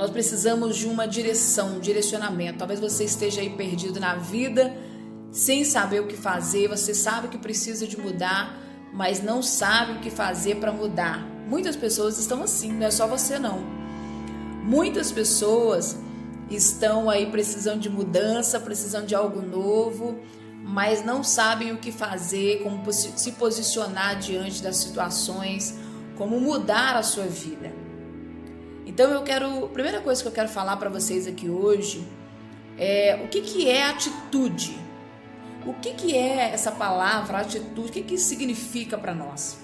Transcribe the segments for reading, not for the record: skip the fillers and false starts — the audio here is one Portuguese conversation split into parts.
Nós precisamos de uma direção, um direcionamento. Talvez você esteja aí perdido na vida, sem saber o que fazer. Você sabe que precisa de mudar, mas não sabe o que fazer para mudar. Muitas pessoas estão assim, não é só você não. Muitas pessoas estão aí precisando de mudança, precisando de algo novo, mas não sabem o que fazer, como se posicionar diante das situações, como mudar a sua vida. Então a primeira coisa que eu quero falar para vocês aqui hoje é o que é atitude. O que é essa palavra atitude? O que isso significa para nós?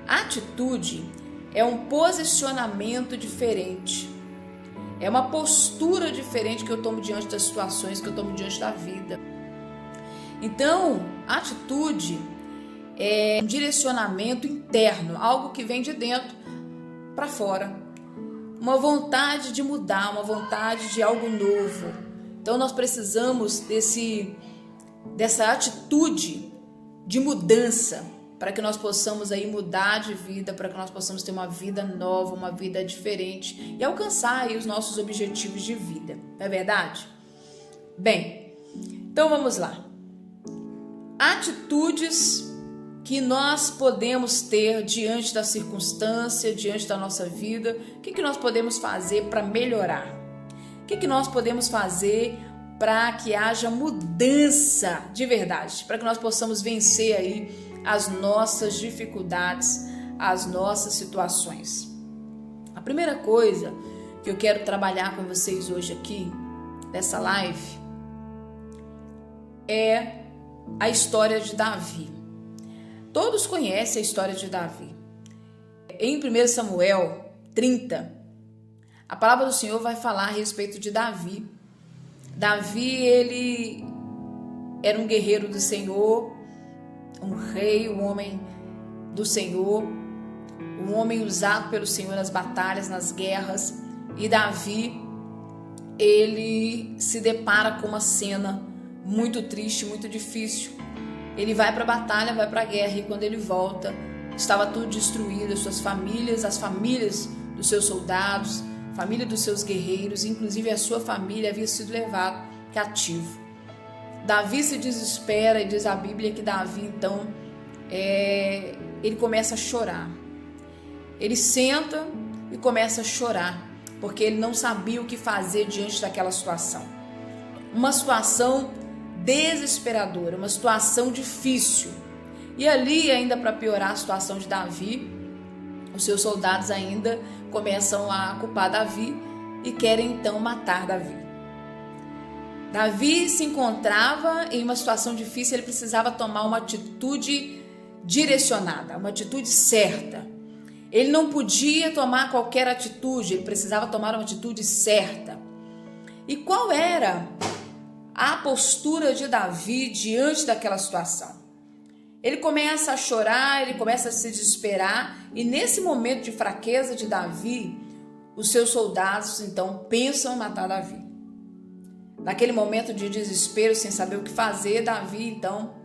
Atitude é um posicionamento diferente. É uma postura diferente que eu tomo diante das situações, que eu tomo diante da vida. Então, atitude é um direcionamento interno, algo que vem de dentro para fora. Uma vontade de mudar, uma vontade de algo novo. Então, nós precisamos dessa atitude de mudança para que nós possamos aí mudar de vida, para que nós possamos ter uma vida nova, uma vida diferente e alcançar aí os nossos objetivos de vida. Não é verdade? Bem, então vamos lá. Atitudes que nós podemos ter diante da circunstância, diante da nossa vida. O que nós podemos fazer para melhorar? O que nós podemos fazer para que haja mudança de verdade? Para que nós possamos vencer aí as nossas dificuldades, as nossas situações. A primeira coisa que eu quero trabalhar com vocês hoje aqui, nessa live, é a história de Davi. Todos conhecem a história de Davi. Em 1 Samuel 30, a palavra do Senhor vai falar a respeito de Davi. Davi, ele era um guerreiro do Senhor, um rei, um homem do Senhor, um homem usado pelo Senhor nas batalhas, nas guerras. E Davi, ele se depara com uma cena muito triste, muito difícil. Ele vai para a batalha, vai para a guerra, e quando ele volta, estava tudo destruído, as suas famílias, as famílias dos seus soldados, a família dos seus guerreiros, inclusive a sua família havia sido levado cativo. Davi se desespera, e diz a Bíblia que Davi, então, ele começa a chorar. Ele senta e começa a chorar, porque ele não sabia o que fazer diante daquela situação. Uma situação desesperadora, uma situação difícil. E ali, ainda para piorar a situação de Davi, os seus soldados ainda começam a culpar Davi e querem então matar Davi. Davi se encontrava em uma situação difícil, ele precisava tomar uma atitude direcionada, uma atitude certa. Ele não podia tomar qualquer atitude, ele precisava tomar uma atitude certa. E qual era a postura de Davi diante daquela situação? Ele começa a chorar, ele começa a se desesperar, e nesse momento de fraqueza de Davi, os seus soldados então pensam em matar Davi. Naquele momento de desespero, sem saber o que fazer, Davi então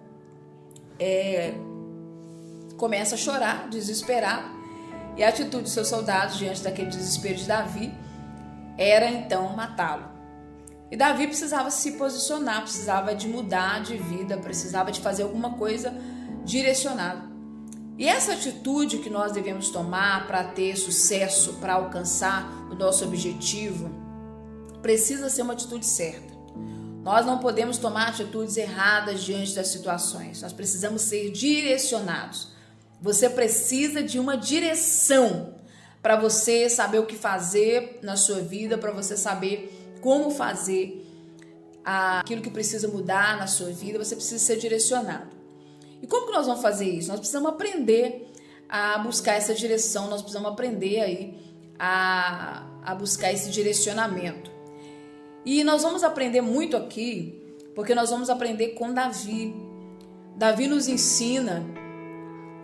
começa a chorar, desesperado, e a atitude dos seus soldados diante daquele desespero de Davi era então matá-lo. E Davi precisava se posicionar, precisava de mudar de vida, precisava de fazer alguma coisa direcionada. E essa atitude que nós devemos tomar para ter sucesso, para alcançar o nosso objetivo, precisa ser uma atitude certa. Nós não podemos tomar atitudes erradas diante das situações, nós precisamos ser direcionados. Você precisa de uma direção para você saber o que fazer na sua vida, para você saber como fazer aquilo que precisa mudar na sua vida. Você precisa ser direcionado. E como que nós vamos fazer isso? Nós precisamos aprender a buscar essa direção, nós precisamos aprender aí a buscar esse direcionamento. E nós vamos aprender muito aqui, porque nós vamos aprender com Davi. Davi nos ensina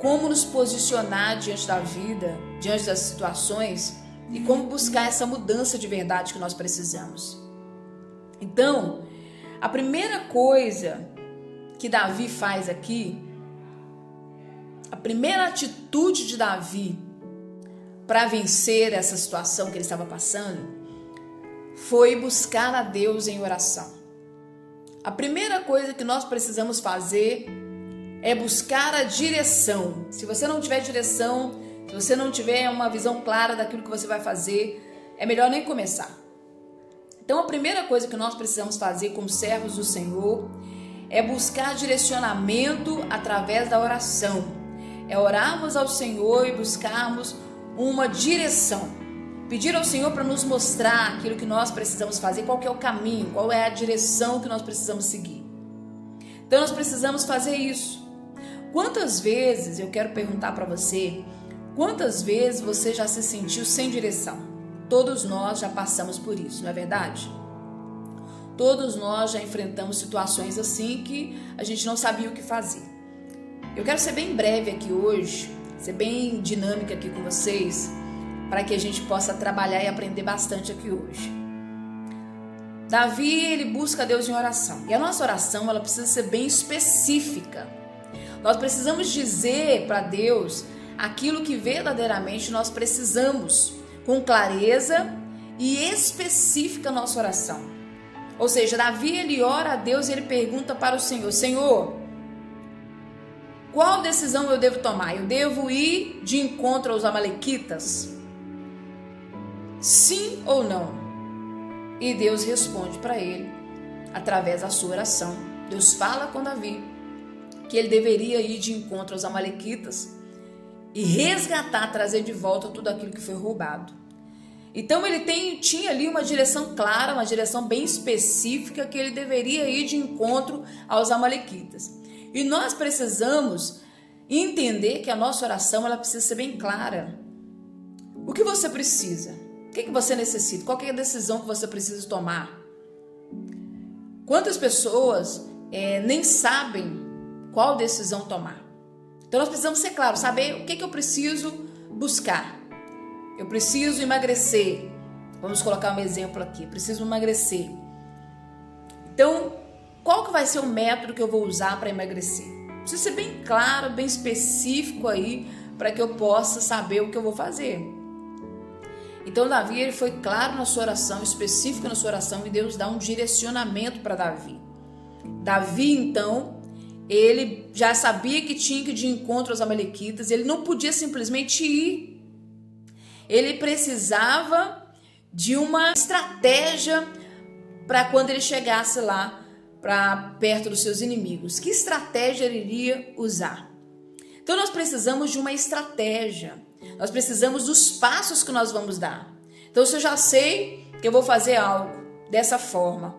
como nos posicionar diante da vida, diante das situações, e como buscar essa mudança de verdade que nós precisamos. Então, a primeira coisa que Davi faz aqui, a primeira atitude de Davi para vencer essa situação que ele estava passando, foi buscar a Deus em oração. A primeira coisa que nós precisamos fazer é buscar a direção. Se você não tiver direção, se você não tiver uma visão clara daquilo que você vai fazer, é melhor nem começar. Então, a primeira coisa que nós precisamos fazer como servos do Senhor é buscar direcionamento através da oração. É orarmos ao Senhor e buscarmos uma direção. Pedir ao Senhor para nos mostrar aquilo que nós precisamos fazer, qual que é o caminho, qual é a direção que nós precisamos seguir. Então, nós precisamos fazer isso. Quantas vezes, eu quero perguntar para você, quantas vezes você já se sentiu sem direção? Todos nós já passamos por isso, não é verdade? Todos nós já enfrentamos situações assim que a gente não sabia o que fazer. Eu quero ser bem breve aqui hoje, ser bem dinâmica aqui com vocês, para que a gente possa trabalhar e aprender bastante aqui hoje. Davi, ele busca Deus em oração. E a nossa oração, ela precisa ser bem específica. Nós precisamos dizer para Deus aquilo que verdadeiramente nós precisamos, com clareza e específica nossa oração. Ou seja, Davi, ele ora a Deus e ele pergunta para o Senhor: Senhor, qual decisão eu devo tomar? Eu devo ir de encontro aos amalequitas? Sim ou não? E Deus responde para ele através da sua oração. Deus fala com Davi que ele deveria ir de encontro aos amalequitas e resgatar, trazer de volta tudo aquilo que foi roubado. Então ele tinha ali uma direção clara, uma direção bem específica, que ele deveria ir de encontro aos amalequitas. E nós precisamos entender que a nossa oração, ela precisa ser bem clara. O que você precisa? O que você necessita? Qual é a decisão que você precisa tomar? Quantas pessoas nem sabem qual decisão tomar? Então nós precisamos ser claros, saber o que eu preciso buscar. Eu preciso emagrecer. Vamos colocar um exemplo aqui. Eu preciso emagrecer. Então, qual que vai ser o método que eu vou usar para emagrecer? Precisa ser bem claro, bem específico aí, para que eu possa saber o que eu vou fazer. Então, Davi, ele foi claro na sua oração, específico na sua oração, e Deus dá um direcionamento para Davi. Davi, então, ele já sabia que tinha que ir de encontro aos amalequitas, ele não podia simplesmente ir. Ele precisava de uma estratégia para quando ele chegasse lá, para perto dos seus inimigos. Que estratégia ele iria usar? Então nós precisamos de uma estratégia. Nós precisamos dos passos que nós vamos dar. Então se eu já sei que eu vou fazer algo dessa forma,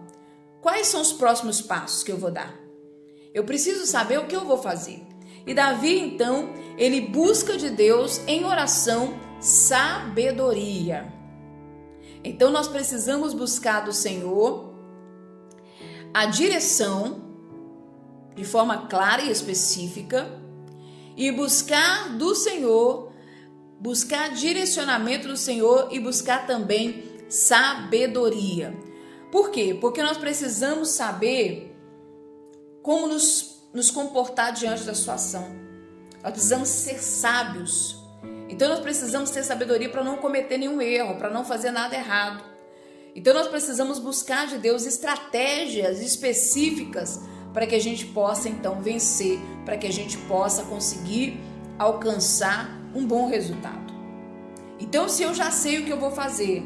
quais são os próximos passos que eu vou dar? Eu preciso saber o que eu vou fazer. E Davi, então, ele busca de Deus em oração sabedoria. Então nós precisamos buscar do Senhor a direção de forma clara e específica e buscar do Senhor, buscar direcionamento do Senhor e buscar também sabedoria. Por quê? Porque nós precisamos saber como nos comportar diante da situação. Nós precisamos ser sábios. Então nós precisamos ter sabedoria para não cometer nenhum erro, para não fazer nada errado. Então nós precisamos buscar de Deus estratégias específicas para que a gente possa então vencer, para que a gente possa conseguir alcançar um bom resultado. Então se eu já sei o que eu vou fazer,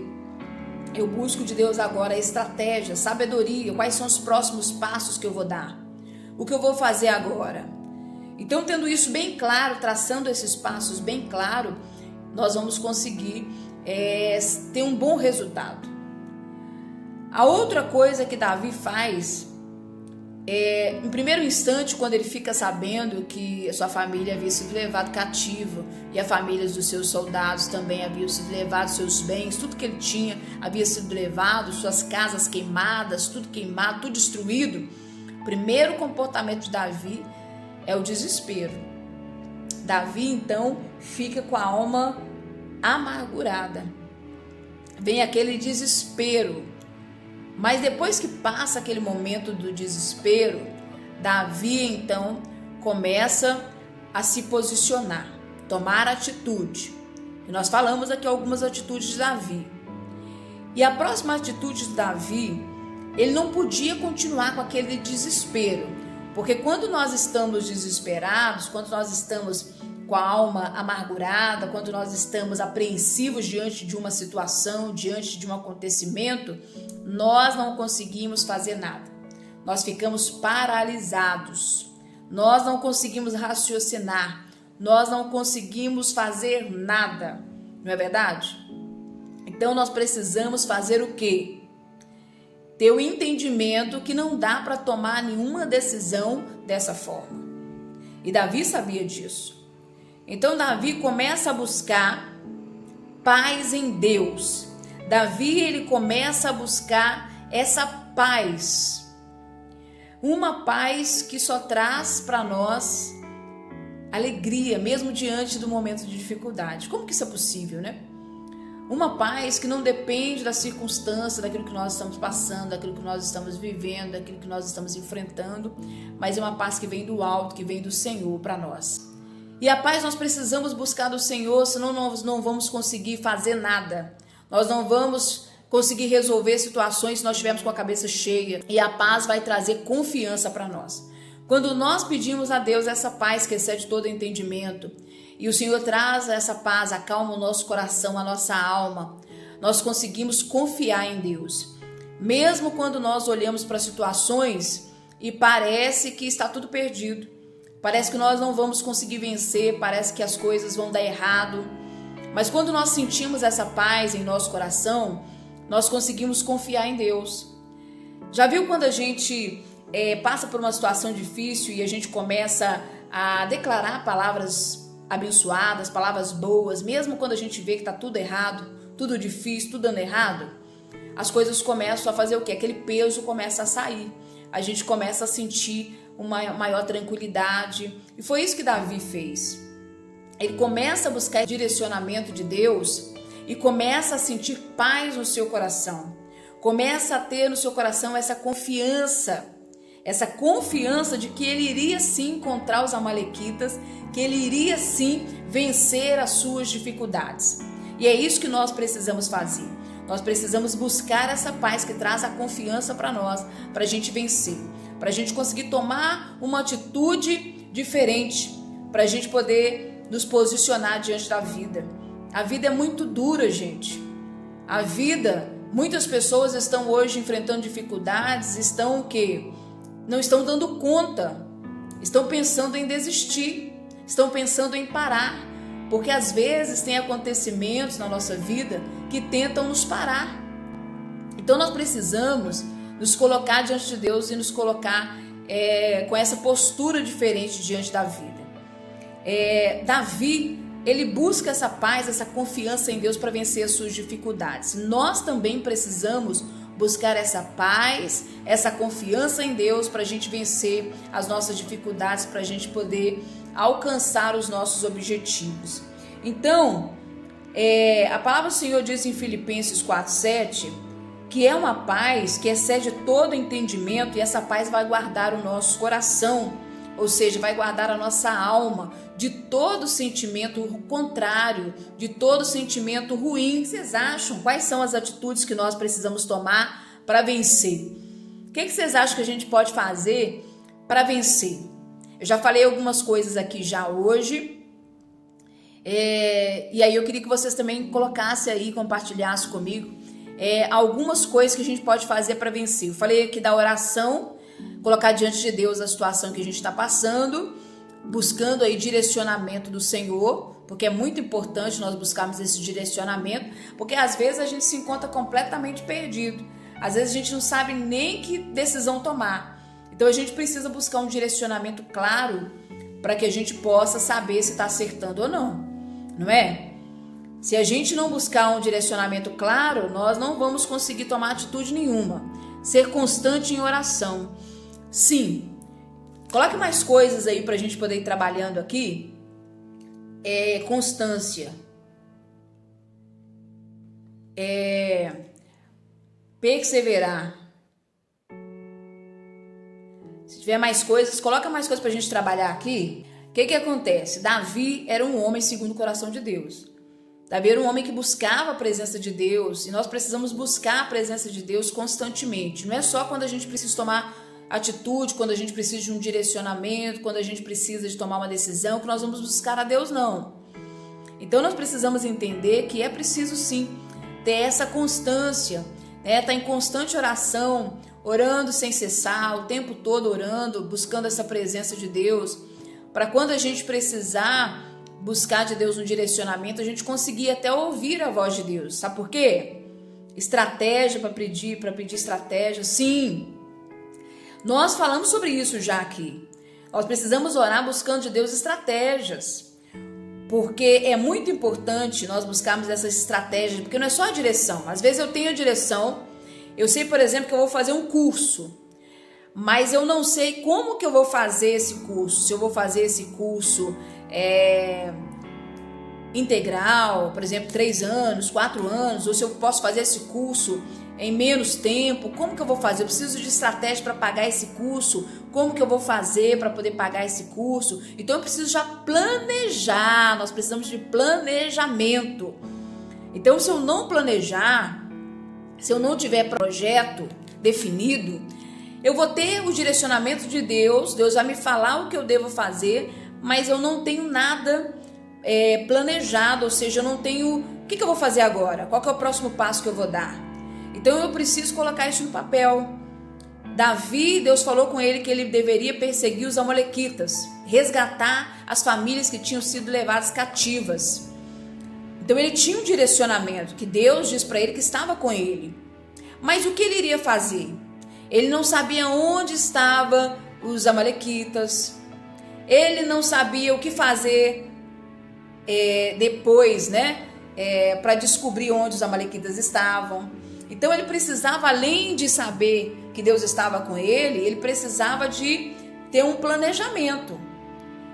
eu busco de Deus agora a estratégia, sabedoria, quais são os próximos passos que eu vou dar, o que eu vou fazer agora. Então, tendo isso bem claro, traçando esses passos bem claro, nós vamos conseguir ter um bom resultado. A outra coisa que Davi faz, em primeiro instante, quando ele fica sabendo que a sua família havia sido levada cativa e as famílias dos seus soldados também haviam sido levados, seus bens, tudo que ele tinha havia sido levado, suas casas queimadas, tudo queimado, tudo destruído, o primeiro comportamento de Davi é o desespero. Davi, então, fica com a alma amargurada. Vem aquele desespero. Mas depois que passa aquele momento do desespero, Davi, então, começa a se posicionar, tomar atitude. E nós falamos aqui algumas atitudes de Davi. E a próxima atitude de Davi, ele não podia continuar com aquele desespero, porque quando nós estamos desesperados, quando nós estamos com a alma amargurada, quando nós estamos apreensivos diante de uma situação, diante de um acontecimento, nós não conseguimos fazer nada. Nós ficamos paralisados, nós não conseguimos raciocinar, nós não conseguimos fazer nada, não é verdade? Então nós precisamos fazer o quê? Ter o entendimento que não dá para tomar nenhuma decisão dessa forma. E Davi sabia disso. Então Davi começa a buscar paz em Deus. Davi, ele começa a buscar essa paz. Uma paz que só traz para nós alegria, mesmo diante do momento de dificuldade. Como que isso é possível, né? Uma paz que não depende da circunstância, daquilo que nós estamos passando, daquilo que nós estamos vivendo, daquilo que nós estamos enfrentando, mas é uma paz que vem do alto, que vem do Senhor para nós. E a paz nós precisamos buscar do Senhor, senão nós não vamos conseguir fazer nada. Nós não vamos conseguir resolver situações se nós estivermos com a cabeça cheia. E a paz vai trazer confiança para nós. Quando nós pedimos a Deus essa paz que excede todo entendimento, e o Senhor traz essa paz, acalma o nosso coração, a nossa alma, nós conseguimos confiar em Deus. Mesmo quando nós olhamos para situações e parece que está tudo perdido, parece que nós não vamos conseguir vencer, parece que as coisas vão dar errado, mas quando nós sentimos essa paz em nosso coração, nós conseguimos confiar em Deus. Já viu quando a gente passa por uma situação difícil e a gente começa a declarar palavras abençoadas, palavras boas, mesmo quando a gente vê que está tudo errado, tudo difícil, tudo dando errado, as coisas começam a fazer o quê? Aquele peso começa a sair, a gente começa a sentir uma maior tranquilidade, e foi isso que Davi fez. Ele começa a buscar direcionamento de Deus e começa a sentir paz no seu coração, começa a ter no seu coração essa confiança de que ele iria sim encontrar os amalequitas, que ele iria sim vencer as suas dificuldades. E é isso que nós precisamos fazer. Nós precisamos buscar essa paz que traz a confiança para nós, para a gente vencer, para a gente conseguir tomar uma atitude diferente, para a gente poder nos posicionar diante da vida. A vida é muito dura, gente. A vida, muitas pessoas estão hoje enfrentando dificuldades, estão o quê? Não estão dando conta, estão pensando em desistir, estão pensando em parar, porque às vezes tem acontecimentos na nossa vida que tentam nos parar. Então nós precisamos nos colocar diante de Deus e nos colocar com essa postura diferente diante da vida. Davi, ele busca essa paz, essa confiança em Deus para vencer as suas dificuldades. Nós também precisamos buscar essa paz, essa confiança em Deus para a gente vencer as nossas dificuldades, para a gente poder alcançar os nossos objetivos. Então, a palavra do Senhor diz em Filipenses 4:7 que é uma paz que excede todo entendimento, e essa paz vai guardar o nosso coração, ou seja, vai guardar a nossa alma de todo sentimento contrário, de todo sentimento ruim. O que vocês acham? Quais são as atitudes que nós precisamos tomar para vencer? O que vocês acham que a gente pode fazer para vencer? Eu já falei algumas coisas aqui já hoje, e aí eu queria que vocês também colocassem aí, compartilhassem comigo algumas coisas que a gente pode fazer para vencer. Eu falei aqui da oração, colocar diante de Deus a situação que a gente está passando, buscando aí direcionamento do Senhor, porque é muito importante nós buscarmos esse direcionamento, porque às vezes a gente se encontra completamente perdido, às vezes a gente não sabe nem que decisão tomar, então a gente precisa buscar um direcionamento claro para que a gente possa saber se está acertando ou não, não é? Se a gente não buscar um direcionamento claro, nós não vamos conseguir tomar atitude nenhuma. Ser constante em oração. Sim. Coloque mais coisas aí para a gente poder ir trabalhando aqui. Constância. Perseverar. Se tiver mais coisas, coloca mais coisas para a gente trabalhar aqui. O que acontece? Davi era um homem segundo o coração de Deus. Davi era um homem que buscava a presença de Deus, e nós precisamos buscar a presença de Deus constantemente. Não é só quando a gente precisa tomar atitude, quando a gente precisa de um direcionamento, quando a gente precisa de tomar uma decisão, que nós vamos buscar a Deus, não. Então nós precisamos entender que é preciso sim ter essa constância, né? Estar em constante oração, orando sem cessar, o tempo todo orando, buscando essa presença de Deus, para quando a gente precisar buscar de Deus um direcionamento, a gente conseguir até ouvir a voz de Deus. Sabe por quê? Estratégia para pedir estratégia, sim. Nós falamos sobre isso já aqui. Nós precisamos orar buscando de Deus estratégias, porque é muito importante nós buscarmos essas estratégias, porque não é só a direção. Às vezes eu tenho a direção, eu sei, por exemplo, que eu vou fazer um curso, mas eu não sei como que eu vou fazer esse curso. Se eu vou fazer esse curso integral, por exemplo, 3 anos, 4 anos, ou se eu posso fazer esse curso em menos tempo, como que eu vou fazer? Eu preciso de estratégia para pagar esse curso, como que eu vou fazer para poder pagar esse curso? Então eu preciso já planejar, nós precisamos de planejamento. Então se eu não planejar, se eu não tiver projeto definido, eu vou ter o direcionamento de Deus, Deus vai me falar o que eu devo fazer, mas eu não tenho nada planejado, ou seja, eu não tenho o que eu vou fazer agora, qual que é o próximo passo que eu vou dar. Então eu preciso colocar isso no papel. Davi, Deus falou com ele que ele deveria perseguir os amalequitas, resgatar as famílias que tinham sido levadas cativas. Então ele tinha um direcionamento, que Deus diz para ele que estava com ele. Mas o que ele iria fazer? Ele não sabia onde estavam os amalequitas, ele não sabia o que fazer depois, né? Para descobrir onde os amalequitas estavam. Então ele precisava, além de saber que Deus estava com ele precisava de ter um planejamento.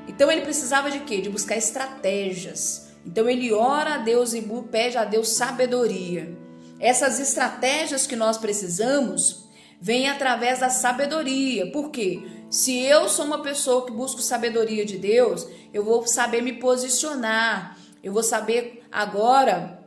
Então ele precisava de quê? De buscar estratégias. Então ele ora a Deus e pede a Deus sabedoria. Essas estratégias que nós precisamos vêm através da sabedoria. Por quê? Se eu sou uma pessoa que busco sabedoria de Deus, eu vou saber me posicionar. Eu vou saber agora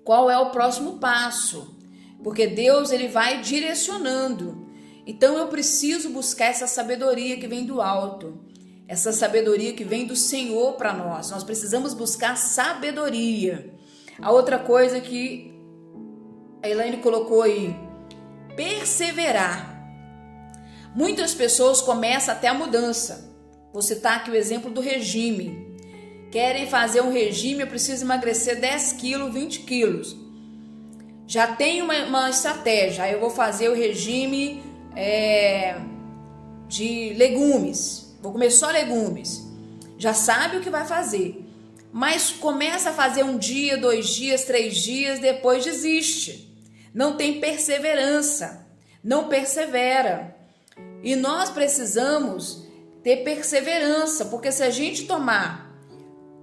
qual é o próximo passo. Porque Deus, ele vai direcionando. Então eu preciso buscar essa sabedoria que vem do alto. Essa sabedoria que vem do Senhor para nós. Nós precisamos buscar sabedoria. A outra coisa que a Elaine colocou aí, perseverar. Muitas pessoas começam até a mudança. Vou citar aqui o exemplo do regime. Querem fazer um regime, eu preciso emagrecer 10 quilos, 20 quilos. Já tem uma estratégia, aí eu vou fazer o regime de legumes, vou comer só legumes. Já sabe o que vai fazer, mas começa a fazer 1 dia, 2 dias, 3 dias, depois desiste. Não tem perseverança, não persevera. E nós precisamos ter perseverança, porque se a gente tomar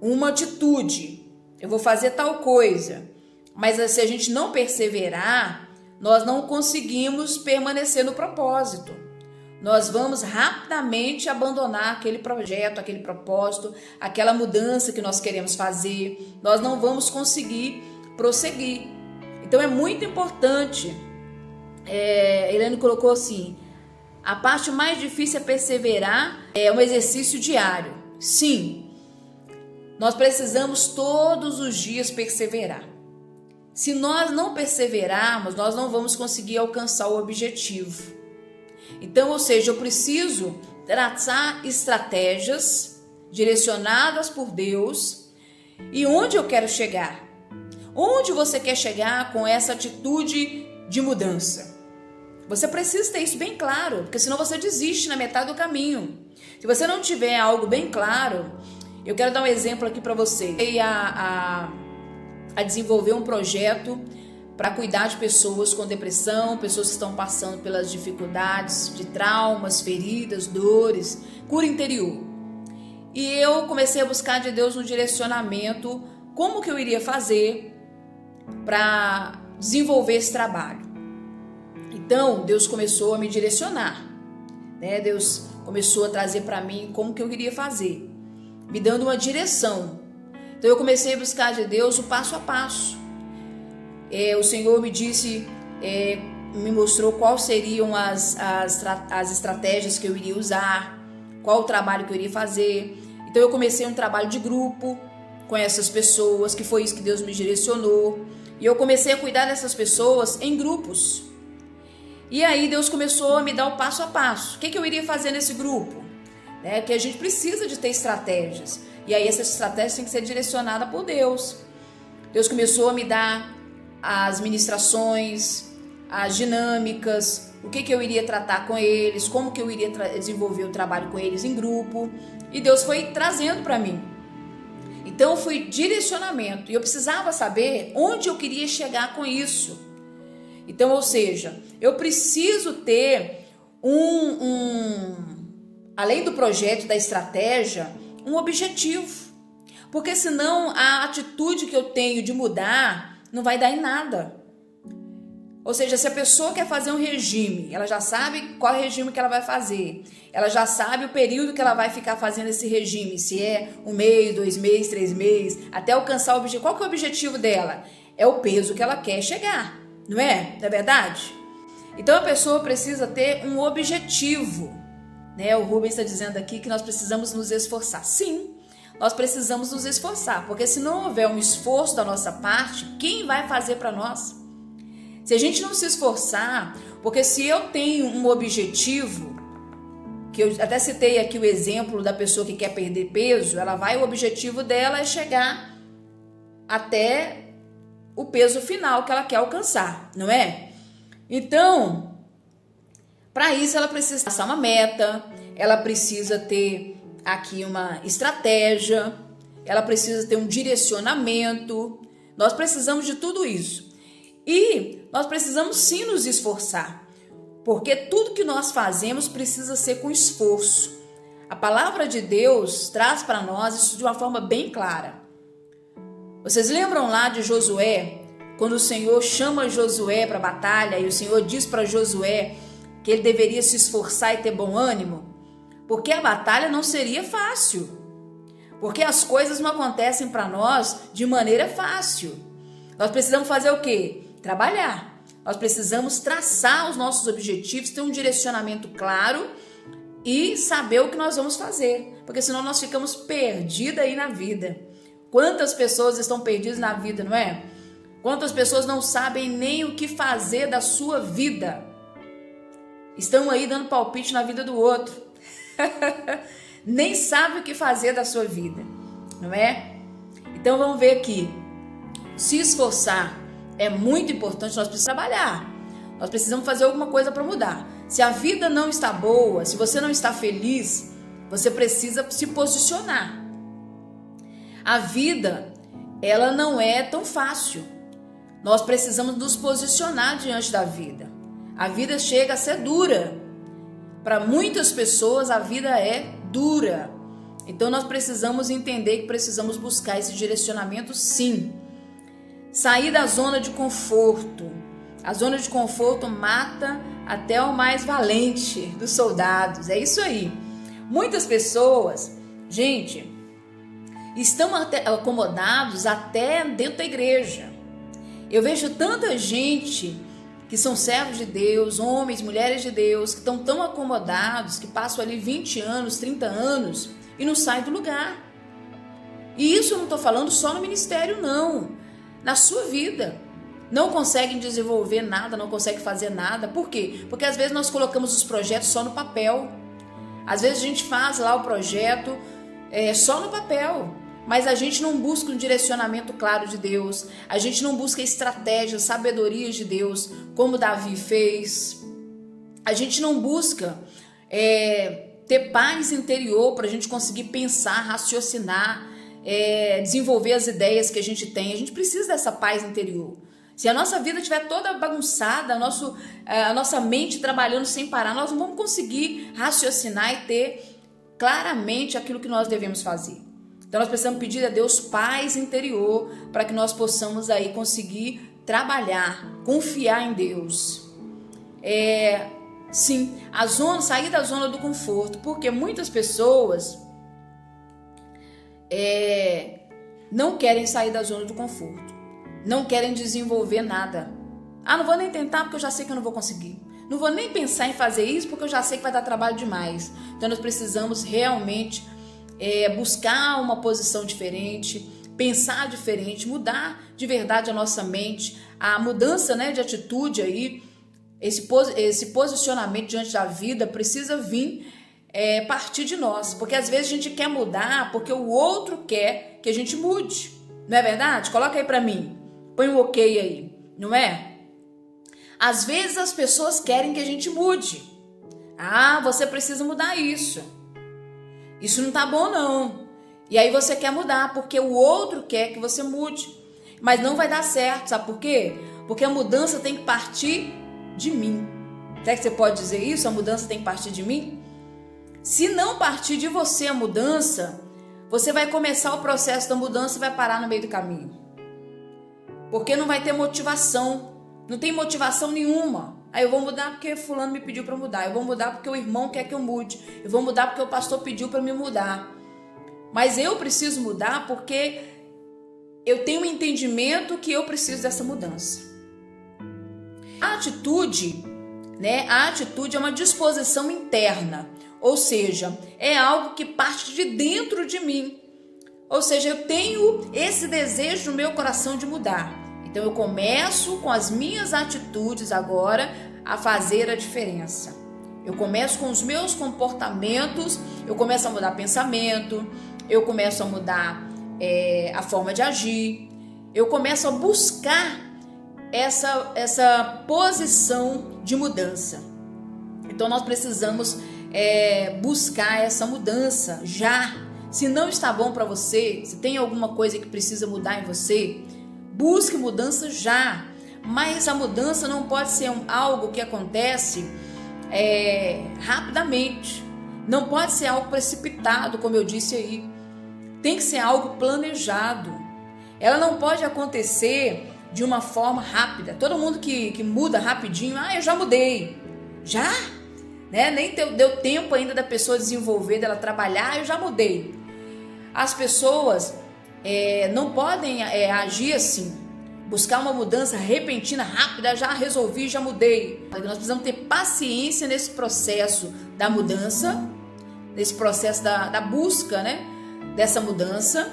uma atitude, eu vou fazer tal coisa, mas se a gente não perseverar, nós não conseguimos permanecer no propósito. Nós vamos rapidamente abandonar aquele projeto, aquele propósito, aquela mudança que nós queremos fazer. Nós não vamos conseguir prosseguir. Então é muito importante. Helene colocou assim, a parte mais difícil é perseverar, é um exercício diário. Sim, nós precisamos todos os dias perseverar. Se nós não perseverarmos, nós não vamos conseguir alcançar o objetivo. Então, ou seja, eu preciso traçar estratégias direcionadas por Deus e onde eu quero chegar. Onde você quer chegar com essa atitude de mudança? Você precisa ter isso bem claro, porque senão você desiste na metade do caminho. Se você não tiver algo bem claro, eu quero dar um exemplo aqui para você. A desenvolver um projeto para cuidar de pessoas com depressão, pessoas que estão passando pelas dificuldades de traumas, feridas, dores, cura interior. E eu comecei a buscar de Deus um direcionamento, como que eu iria fazer para desenvolver esse trabalho. Então, Deus começou a me direcionar, né? Deus começou a trazer para mim como que eu iria fazer, me dando uma direção. Então eu comecei a buscar de Deus o passo a passo. O Senhor me disse, me mostrou quais seriam as estratégias que eu iria usar, qual o trabalho que eu iria fazer. Então eu comecei um trabalho de grupo com essas pessoas, que foi isso que Deus me direcionou. E eu comecei a cuidar dessas pessoas em grupos. E aí Deus começou a me dar o passo a passo. O que eu iria fazer nesse grupo? Que a gente precisa de ter estratégias. E aí essas estratégias têm que ser direcionadas por Deus. Deus começou a me dar as ministrações, as dinâmicas, o que eu iria tratar com eles, como que eu iria desenvolver o trabalho com eles em grupo. E Deus foi trazendo para mim. Então foi direcionamento. E eu precisava saber onde eu queria chegar com isso. Então, ou seja, eu preciso ter além do projeto, da estratégia, um objetivo. Porque senão a atitude que eu tenho de mudar não vai dar em nada. Ou seja, se a pessoa quer fazer um regime, ela já sabe qual regime que ela vai fazer. Ela já sabe o período que ela vai ficar fazendo esse regime. Se é 1 mês, 2 meses, 3 meses, até alcançar o objetivo. Qual que é o objetivo dela? É o peso que ela quer chegar. Não é? Não é verdade? Então a pessoa precisa ter um objetivo. O Rubens está dizendo aqui que nós precisamos nos esforçar. Sim, nós precisamos nos esforçar. Porque se não houver um esforço da nossa parte, quem vai fazer para nós? Se a gente não se esforçar, porque se eu tenho um objetivo, que eu até citei aqui o exemplo da pessoa que quer perder peso, o objetivo dela é chegar até o peso final que ela quer alcançar, não é? Então, para isso ela precisa traçar uma meta, ela precisa ter aqui uma estratégia, ela precisa ter um direcionamento, nós precisamos de tudo isso. E nós precisamos sim nos esforçar, porque tudo que nós fazemos precisa ser com esforço. A palavra de Deus traz para nós isso de uma forma bem clara. Vocês lembram lá de Josué, quando o Senhor chama Josué para a batalha e o Senhor diz para Josué que ele deveria se esforçar e ter bom ânimo? Porque a batalha não seria fácil, porque as coisas não acontecem para nós de maneira fácil. Nós precisamos fazer o quê? Trabalhar. Nós precisamos traçar os nossos objetivos, ter um direcionamento claro e saber o que nós vamos fazer, porque senão nós ficamos perdidos aí na vida. Quantas pessoas estão perdidas na vida, não é? Quantas pessoas não sabem nem o que fazer da sua vida? Estão aí dando palpite na vida do outro. Nem sabe o que fazer da sua vida, não é? Então vamos ver aqui. Se esforçar é muito importante, nós precisamos trabalhar. Nós precisamos fazer alguma coisa para mudar. Se a vida não está boa, se você não está feliz, você precisa se posicionar. A vida, ela não é tão fácil. Nós precisamos nos posicionar diante da vida. A vida chega a ser dura. Para muitas pessoas, a vida é dura. Então nós precisamos entender que precisamos buscar esse direcionamento, sim. Sair da zona de conforto. A zona de conforto mata até o mais valente dos soldados. É isso aí. Muitas pessoas, gente, estão acomodados até dentro da igreja. Eu vejo tanta gente que são servos de Deus, homens, mulheres de Deus, que estão tão acomodados, que passam ali 20 anos, 30 anos e não saem do lugar. E isso eu não estou falando só no ministério, não. Na sua vida. Não conseguem desenvolver nada, não conseguem fazer nada. Por quê? Porque às vezes nós colocamos os projetos só no papel. Às vezes a gente faz lá o projeto só no papel. Mas a gente não busca um direcionamento claro de Deus. A gente não busca estratégias, sabedorias de Deus, como Davi fez. A gente não busca ter paz interior para a gente conseguir pensar, raciocinar, desenvolver as ideias que a gente tem. A gente precisa dessa paz interior. Se a nossa vida estiver toda bagunçada, a nossa mente trabalhando sem parar, nós não vamos conseguir raciocinar e ter claramente aquilo que nós devemos fazer. Então nós precisamos pedir a Deus paz interior para que nós possamos aí conseguir trabalhar, confiar em Deus. Sim, sair da zona do conforto, porque muitas pessoas não querem sair da zona do conforto, não querem desenvolver nada. Não vou nem tentar porque eu já sei que eu não vou conseguir. Não vou nem pensar em fazer isso porque eu já sei que vai dar trabalho demais. Então nós precisamos realmente buscar uma posição diferente, pensar diferente, mudar de verdade a nossa mente. A mudança, né, de atitude aí, esse posicionamento diante da vida precisa vir partir de nós. Porque às vezes a gente quer mudar porque o outro quer que a gente mude. Não é verdade? Coloca aí pra mim. Põe um ok aí. Não é? Às vezes as pessoas querem que a gente mude. Você precisa mudar isso. Isso não tá bom não. E aí você quer mudar porque o outro quer que você mude. Mas não vai dar certo, sabe por quê? Porque a mudança tem que partir de mim. Será que você pode dizer isso? A mudança tem que partir de mim? Se não partir de você a mudança, você vai começar o processo da mudança e vai parar no meio do caminho. Porque não vai ter motivação. Não tem motivação nenhuma. Eu vou mudar porque fulano me pediu para mudar. Eu vou mudar porque o irmão quer que eu mude. Eu vou mudar porque o pastor pediu para me mudar. Mas eu preciso mudar porque eu tenho um entendimento que eu preciso dessa mudança. A atitude, né? A atitude é uma disposição interna. Ou seja, é algo que parte de dentro de mim. Ou seja, eu tenho esse desejo no meu coração de mudar. Então eu começo com as minhas atitudes agora a fazer a diferença. Eu começo com os meus comportamentos, eu começo a mudar pensamento, eu começo a mudar a forma de agir, eu começo a buscar essa posição de mudança. Então nós precisamos buscar essa mudança já. Se não está bom para você, se tem alguma coisa que precisa mudar em você, busque mudança já. Mas a mudança não pode ser algo que acontece rapidamente. Não pode ser algo precipitado, como eu disse aí. Tem que ser algo planejado. Ela não pode acontecer de uma forma rápida. Todo mundo que muda rapidinho, eu já mudei. Já? Né? Nem deu tempo ainda da pessoa desenvolver, dela trabalhar, eu já mudei. As pessoas não podem agir assim, buscar uma mudança repentina, rápida, já resolvi, já mudei. Nós precisamos ter paciência nesse processo da mudança, nesse processo da busca, né, dessa mudança.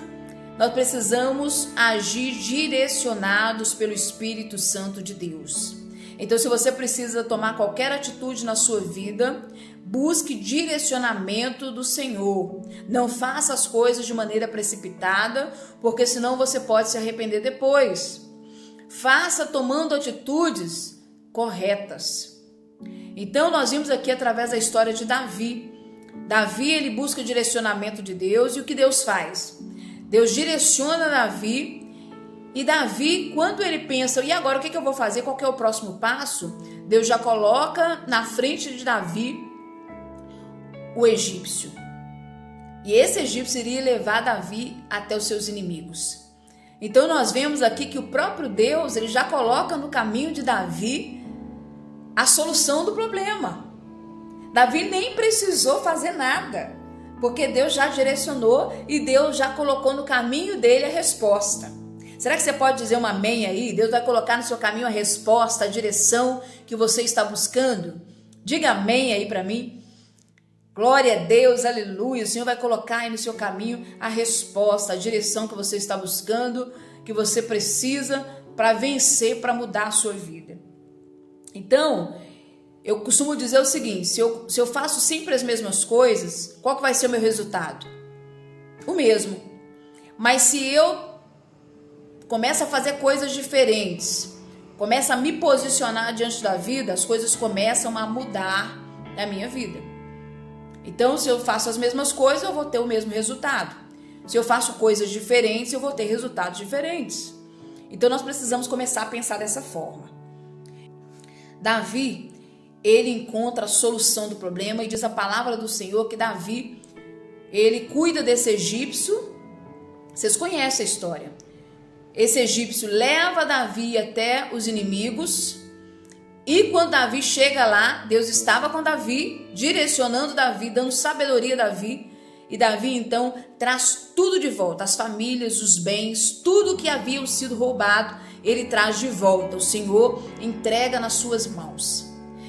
Nós precisamos agir direcionados pelo Espírito Santo de Deus. Então, se você precisa tomar qualquer atitude na sua vida, busque direcionamento do Senhor. Não faça as coisas de maneira precipitada, porque senão você pode se arrepender depois. Faça tomando atitudes corretas. Então, nós vimos aqui através da história de Davi. Davi, ele busca direcionamento de Deus, e o que Deus faz? Deus direciona Davi. E Davi, quando ele pensa, e agora o que eu vou fazer? Qual que é o próximo passo? Deus já coloca na frente de Davi o egípcio. E esse egípcio iria levar Davi até os seus inimigos. Então nós vemos aqui que o próprio Deus, ele já coloca no caminho de Davi a solução do problema. Davi nem precisou fazer nada, porque Deus já direcionou e Deus já colocou no caminho dele a resposta. Será que você pode dizer um amém aí? Deus vai colocar no seu caminho a resposta, a direção que você está buscando? Diga amém aí para mim. Glória a Deus, aleluia. O Senhor vai colocar aí no seu caminho a resposta, a direção que você está buscando, que você precisa para vencer, para mudar a sua vida. Então, eu costumo dizer o seguinte, se eu faço sempre as mesmas coisas, qual que vai ser o meu resultado? O mesmo. Mas se eu começo a fazer coisas diferentes, começo a me posicionar diante da vida, as coisas começam a mudar na minha vida. Então, se eu faço as mesmas coisas, eu vou ter o mesmo resultado. Se eu faço coisas diferentes, eu vou ter resultados diferentes. Então, nós precisamos começar a pensar dessa forma. Davi, ele encontra a solução do problema e diz a palavra do Senhor que Davi, ele cuida desse egípcio. Vocês conhecem a história. Esse egípcio leva Davi até os inimigos, e quando Davi chega lá, Deus estava com Davi, direcionando Davi, dando sabedoria a Davi, E Davi então traz tudo de volta, as famílias, os bens, tudo que haviam sido roubado, ele traz de volta. O Senhor entrega nas suas mãos.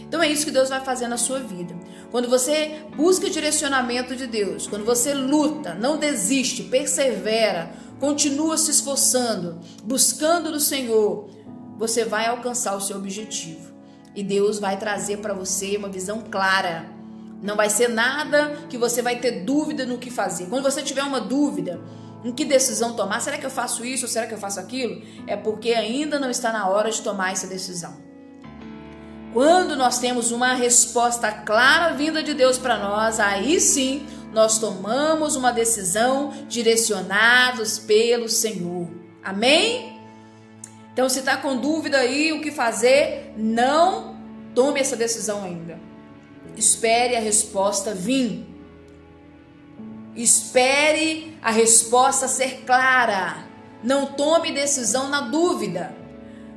Então é isso que Deus vai fazer na sua vida. Quando você busca direcionamento de Deus, quando você luta, não desiste, persevera, continua se esforçando, buscando no Senhor, você vai alcançar o seu objetivo. E Deus vai trazer para você uma visão clara. Não vai ser nada que você vai ter dúvida no que fazer. Quando você tiver uma dúvida em que decisão tomar, será que eu faço isso ou será que eu faço aquilo? É porque ainda não está na hora de tomar essa decisão. Quando nós temos uma resposta clara vinda de Deus para nós, aí sim nós tomamos uma decisão direcionados pelo Senhor. Amém? Então, se está com dúvida aí o que fazer, não tome essa decisão ainda. Espere a resposta vir. Espere a resposta ser clara. Não tome decisão na dúvida.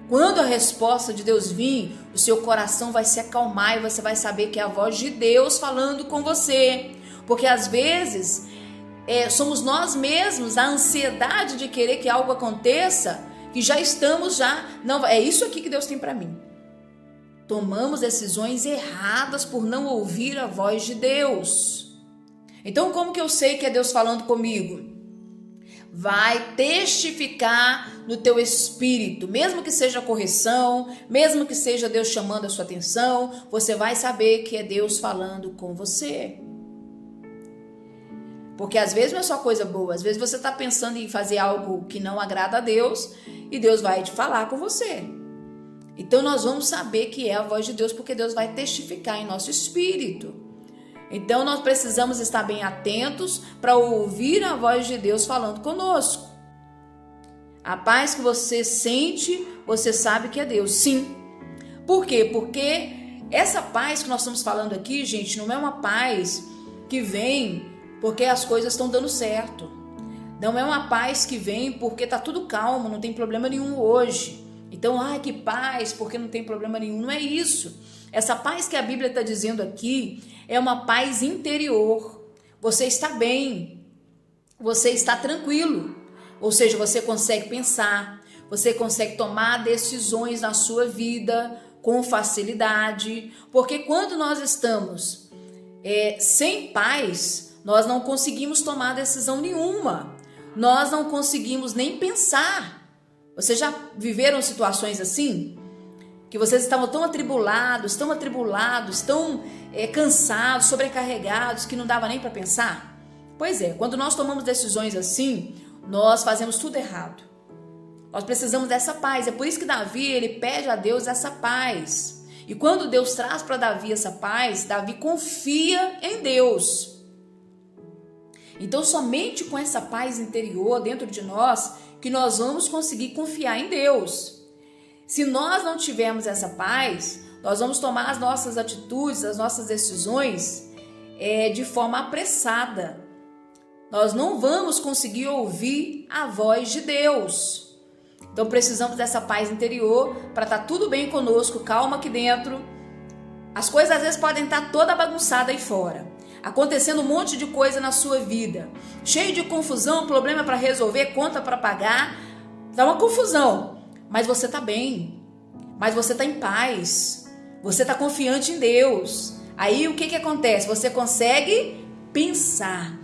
Quando a resposta de Deus vir, o seu coração vai se acalmar e você vai saber que é a voz de Deus falando com você. Porque às vezes somos nós mesmos, a ansiedade de querer que algo aconteça, que já estamos não, é isso aqui que Deus tem para mim. Tomamos decisões erradas por não ouvir a voz de Deus. Então, como que eu sei que é Deus falando comigo? Vai testificar no teu espírito, mesmo que seja correção, mesmo que seja Deus chamando a sua atenção, você vai saber que é Deus falando com você. Porque às vezes não é só coisa boa, às vezes você está pensando em fazer algo que não agrada a Deus e Deus vai te falar com você. Então nós vamos saber que é a voz de Deus, porque Deus vai testificar em nosso espírito. Então nós precisamos estar bem atentos para ouvir a voz de Deus falando conosco. A paz que você sente, você sabe que é Deus, sim. Por quê? Porque essa paz que nós estamos falando aqui, gente, não é uma paz que vem porque as coisas estão dando certo. Não é uma paz que vem porque está tudo calmo, não tem problema nenhum hoje. Então, que paz, porque não tem problema nenhum. Não é isso. Essa paz que a Bíblia está dizendo aqui é uma paz interior. Você está bem, você está tranquilo. Ou seja, você consegue pensar, você consegue tomar decisões na sua vida com facilidade. Porque quando nós estamos sem paz, nós não conseguimos tomar decisão nenhuma. Nós não conseguimos nem pensar. Vocês já viveram situações assim? Que vocês estavam tão atribulados, tão cansados, sobrecarregados, que não dava nem para pensar? Pois é, quando nós tomamos decisões assim, nós fazemos tudo errado. Nós precisamos dessa paz. É por isso que Davi, ele pede a Deus essa paz. E quando Deus traz para Davi essa paz, Davi confia em Deus. Então, somente com essa paz interior dentro de nós, que nós vamos conseguir confiar em Deus. Se nós não tivermos essa paz, nós vamos tomar as nossas atitudes, as nossas decisões de forma apressada. Nós não vamos conseguir ouvir a voz de Deus. Então precisamos dessa paz interior para estar tudo bem conosco, calma aqui dentro. As coisas às vezes podem estar toda bagunçada aí fora, acontecendo um monte de coisa na sua vida, cheio de confusão, problema para resolver, conta para pagar, dá uma confusão, mas você está bem, mas você está em paz, você está confiante em Deus. Aí o que acontece? Você consegue pensar,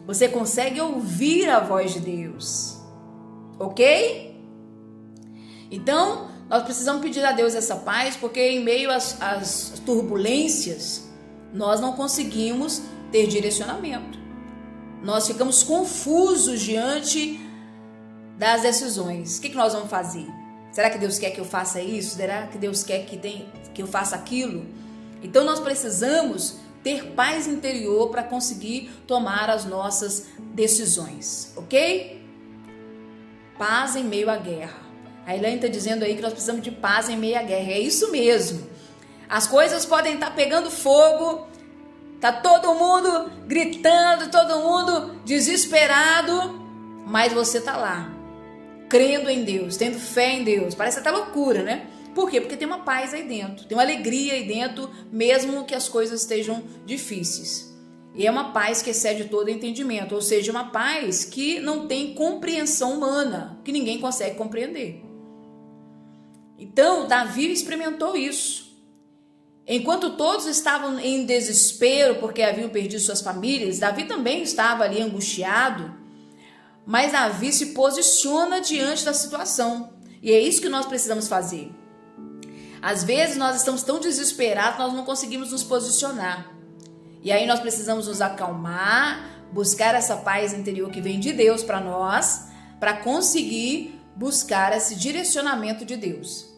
você consegue ouvir a voz de Deus, ok? Então nós precisamos pedir a Deus essa paz, porque em meio às turbulências, nós não conseguimos ter direcionamento. Nós ficamos confusos diante das decisões. O que nós vamos fazer? Será que Deus quer que eu faça isso? Será que Deus quer que eu faça aquilo? Então nós precisamos ter paz interior para conseguir tomar as nossas decisões, ok? Paz em meio à guerra. A Elaine está dizendo aí que nós precisamos de paz em meio à guerra. É isso mesmo. As coisas podem estar pegando fogo, tá todo mundo gritando, todo mundo desesperado, mas você tá lá, crendo em Deus, tendo fé em Deus. Parece até loucura, né? Por quê? Porque tem uma paz aí dentro, tem uma alegria aí dentro, mesmo que as coisas estejam difíceis. E é uma paz que excede todo entendimento, ou seja, uma paz que não tem compreensão humana, que ninguém consegue compreender. Então, Davi experimentou isso. Enquanto todos estavam em desespero porque haviam perdido suas famílias, Davi também estava ali angustiado, mas Davi se posiciona diante da situação. E é isso que nós precisamos fazer. Às vezes nós estamos tão desesperados, nós não conseguimos nos posicionar. E aí nós precisamos nos acalmar, buscar essa paz interior que vem de Deus para nós, para conseguir buscar esse direcionamento de Deus.